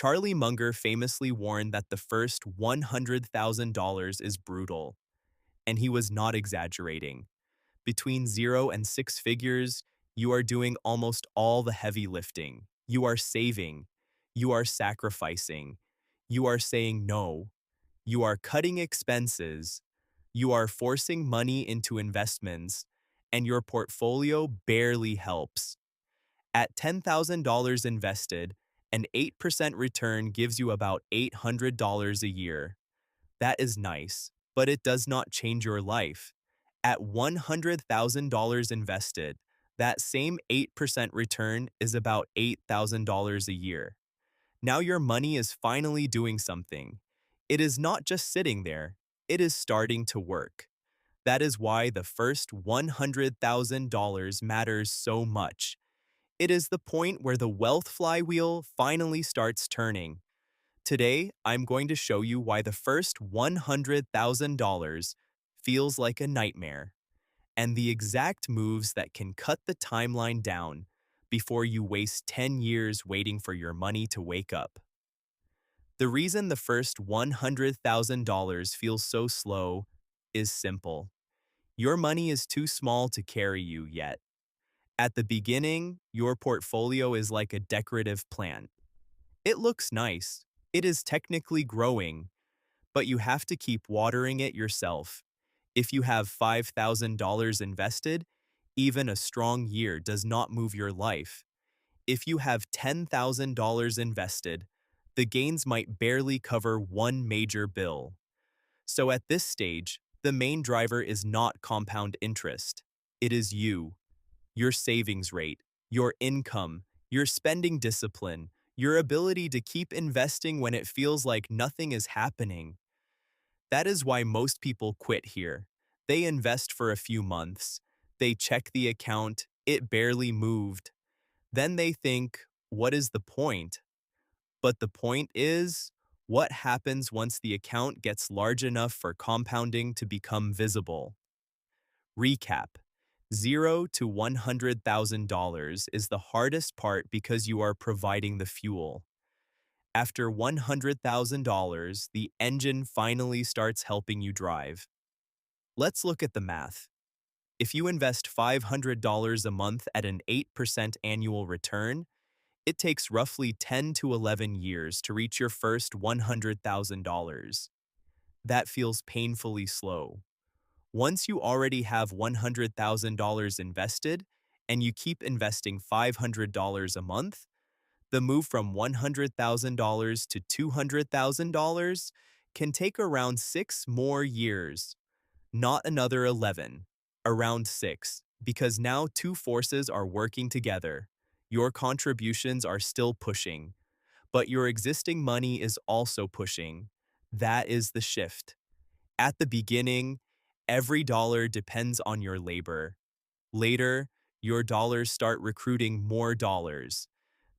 Charlie Munger famously warned that the first $100,000 is brutal, and he was not exaggerating. Between 0 and 6 figures, you are doing almost all the heavy lifting. You are saving. You are sacrificing. You are saying no. You are cutting expenses. You are forcing money into investments, and your portfolio barely helps. At $10,000 invested, an 8% return gives you about $800 a year. That is nice, but it does not change your life. At $100,000 invested, that same 8% return is about $8,000 a year. Now your money is finally doing something. It is not just sitting there, it is starting to work. That is why the first $100,000 matters so much. It is the point where the wealth flywheel finally starts turning. Today, I'm going to show you why the first $100,000 feels like a nightmare, and the exact moves that can cut the timeline down before you waste 10 years waiting for your money to wake up. The reason the first $100,000 feels so slow is simple. Your money is too small to carry you yet. At the beginning, your portfolio is like a decorative plant. It looks nice. It is technically growing, but you have to keep watering it yourself. If you have $5,000 invested, even a strong year does not move your life. If you have $10,000 invested, the gains might barely cover one major bill. So at this stage, the main driver is not compound interest. It is you, your savings rate, your income, your spending discipline, your ability to keep investing when it feels like nothing is happening. That is why most people quit here. They invest for a few months. They check the account, it barely moved. Then they think, what is the point? But the point is, what happens once the account gets large enough for compounding to become visible? Recap. 0 to $100,000 is the hardest part because you are providing the fuel. After $100,000, the engine finally starts helping you drive. Let's look at the math. If you invest $500 a month at an 8% annual return, it takes roughly 10 to 11 years to reach your first $100,000. That feels painfully slow. Once you already have $100,000 invested and you keep investing $500 a month, the move from $100,000 to $200,000 can take around 6 more years. Not another 11, around 6, because now two forces are working together. Your contributions are still pushing, but your existing money is also pushing. That is the shift. At the beginning, every dollar depends on your labor. Later, your dollars start recruiting more dollars.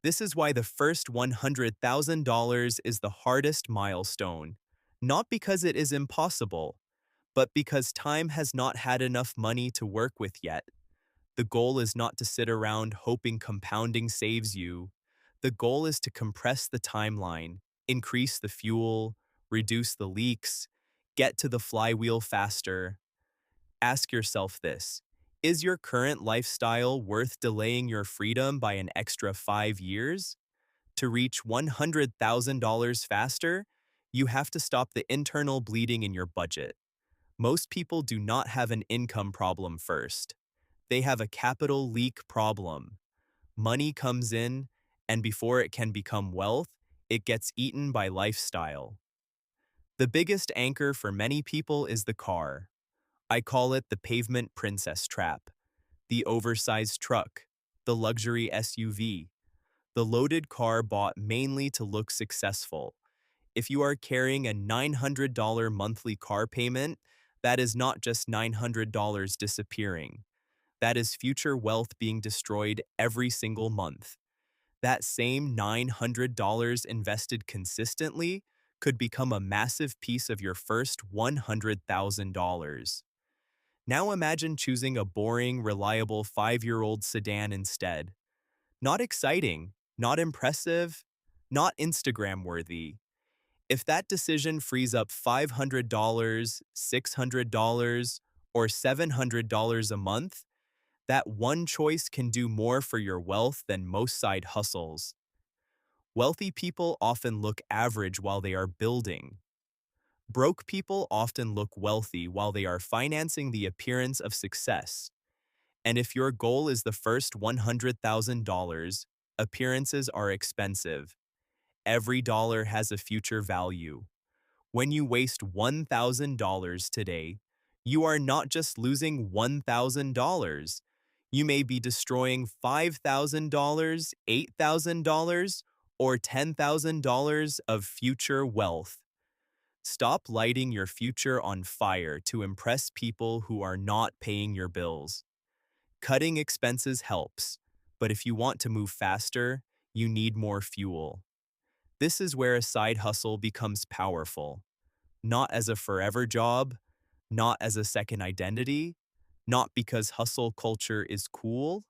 This is why the first $100,000 is the hardest milestone, not because it is impossible, but because time has not had enough money to work with yet. The goal is not to sit around hoping compounding saves you. The goal is to compress the timeline, increase the fuel, reduce the leaks, get to the flywheel faster. Ask yourself this: is your current lifestyle worth delaying your freedom by an extra 5 years? To reach $100,000 faster, you have to stop the internal bleeding in your budget. Most people do not have an income problem first. They have a capital leak problem. Money comes in, and before it can become wealth, it gets eaten by lifestyle. The biggest anchor for many people is the car. I call it the pavement princess trap. The oversized truck, the luxury SUV, the loaded car bought mainly to look successful. If you are carrying a $900 monthly car payment, that is not just $900 disappearing. That is future wealth being destroyed every single month. That same $900 invested consistently could become a massive piece of your first $100,000. Now imagine choosing a boring, reliable 5-year-old sedan instead. Not exciting, not impressive, not Instagram worthy. If that decision frees up $500, $600, or $700 a month, that one choice can do more for your wealth than most side hustles. Wealthy people often look average while they are building. Broke people often look wealthy while they are financing the appearance of success. And if your goal is the first $100,000, appearances are expensive. Every dollar has a future value. When you waste $1,000 today, you are not just losing $1,000. You may be destroying $5,000, $8,000, or $10,000 of future wealth. Stop lighting your future on fire to impress people who are not paying your bills. Cutting expenses helps, but if you want to move faster, you need more fuel. This is where a side hustle becomes powerful. Not as a forever job, not as a second identity, not because hustle culture is cool.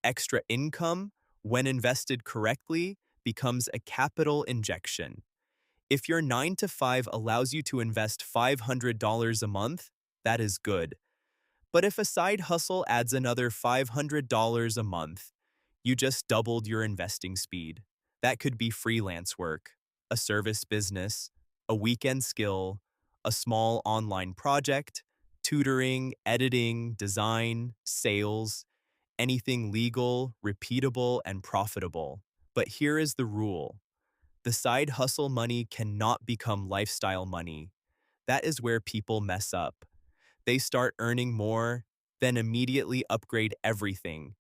Extra income, when invested correctly, becomes a capital injection. If your 9 to 5 allows you to invest $500 a month, that is good. But if a side hustle adds another $500 a month, you just doubled your investing speed. That could be freelance work, a service business, a weekend skill, a small online project, tutoring, editing, design, sales, anything legal, repeatable, and profitable. But here is the rule. The side hustle money cannot become lifestyle money. That is where people mess up. They start earning more, then immediately upgrade everything.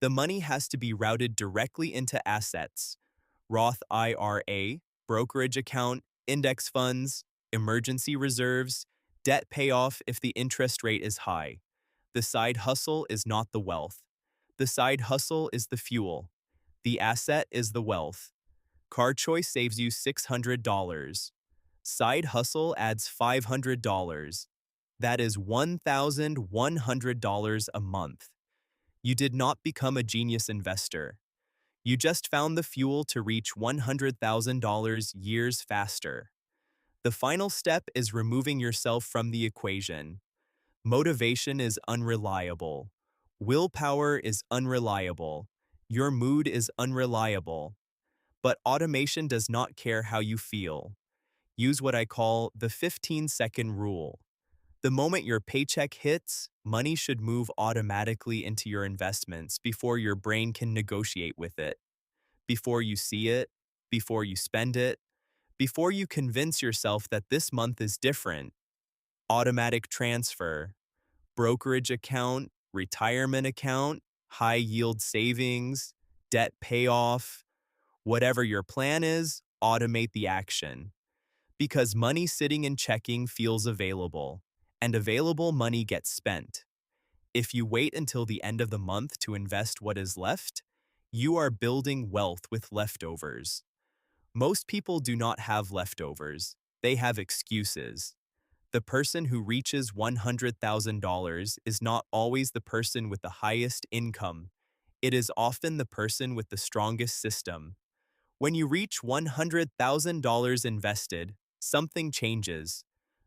The money has to be routed directly into assets: Roth IRA, brokerage account, index funds, emergency reserves, debt payoff if the interest rate is high. The side hustle is not the wealth. The side hustle is the fuel. The asset is the wealth. Car choice saves you $600. Side hustle adds $500. That is $1,100 a month. You did not become a genius investor. You just found the fuel to reach $100,000 years faster. The final step is removing yourself from the equation. Motivation is unreliable. Willpower is unreliable. Your mood is unreliable. But automation does not care how you feel. Use what I call the 15-second rule. The moment your paycheck hits, money should move automatically into your investments before your brain can negotiate with it. Before you see it, before you spend it, before you convince yourself that this month is different. Automatic transfer, brokerage account, retirement account, high-yield savings, debt payoff. Whatever your plan is, automate the action. Because money sitting in checking feels available, and available money gets spent. If you wait until the end of the month to invest what is left, you are building wealth with leftovers. Most people do not have leftovers. They have excuses. The person who reaches $100,000 is not always the person with the highest income. It is often the person with the strongest system. When you reach $100,000 invested, something changes.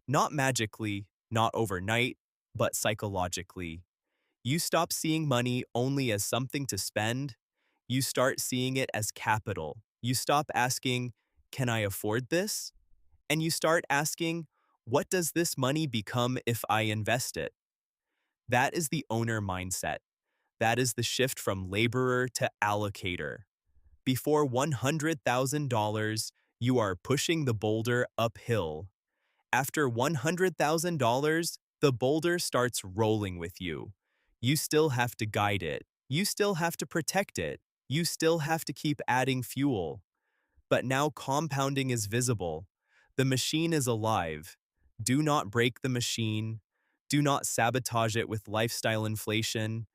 Not magically, not overnight, but psychologically. You stop seeing money only as something to spend. You start seeing it as capital. You stop asking, "Can I afford this?" And you start asking, "What does this money become if I invest it?" That is the owner mindset. That is the shift from laborer to allocator. Before $100,000, you are pushing the boulder uphill. After $100,000, the boulder starts rolling with you. You still have to guide it. You still have to protect it. You still have to keep adding fuel. But now compounding is visible. The machine is alive. Do not break the machine. Do not sabotage it with lifestyle inflation.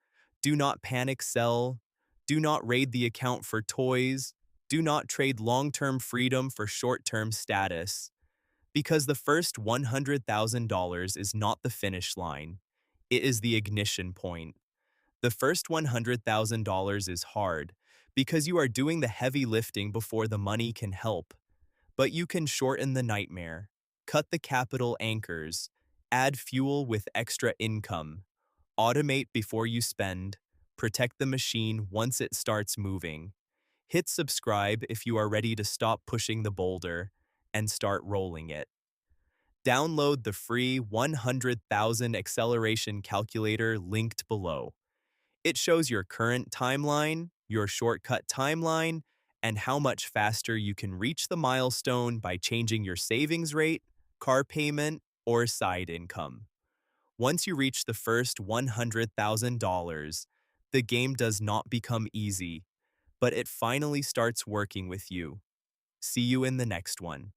Do not panic sell. Do not raid the account for toys. Do not trade long-term freedom for short-term status. Because the first $100,000 is not the finish line. It is the ignition point. The first $100,000 is hard because you are doing the heavy lifting before the money can help. But you can shorten the nightmare, cut the capital anchors, add fuel with extra income, automate before you spend, protect the machine once it starts moving. Hit subscribe if you are ready to stop pushing the boulder and start rolling it. Download the free 100,000 acceleration calculator linked below. It shows your current timeline, your shortcut timeline, and how much faster you can reach the milestone by changing your savings rate, car payment, or side income. Once you reach the first $100,000, the game does not become easy, but it finally starts working with you. See you in the next one.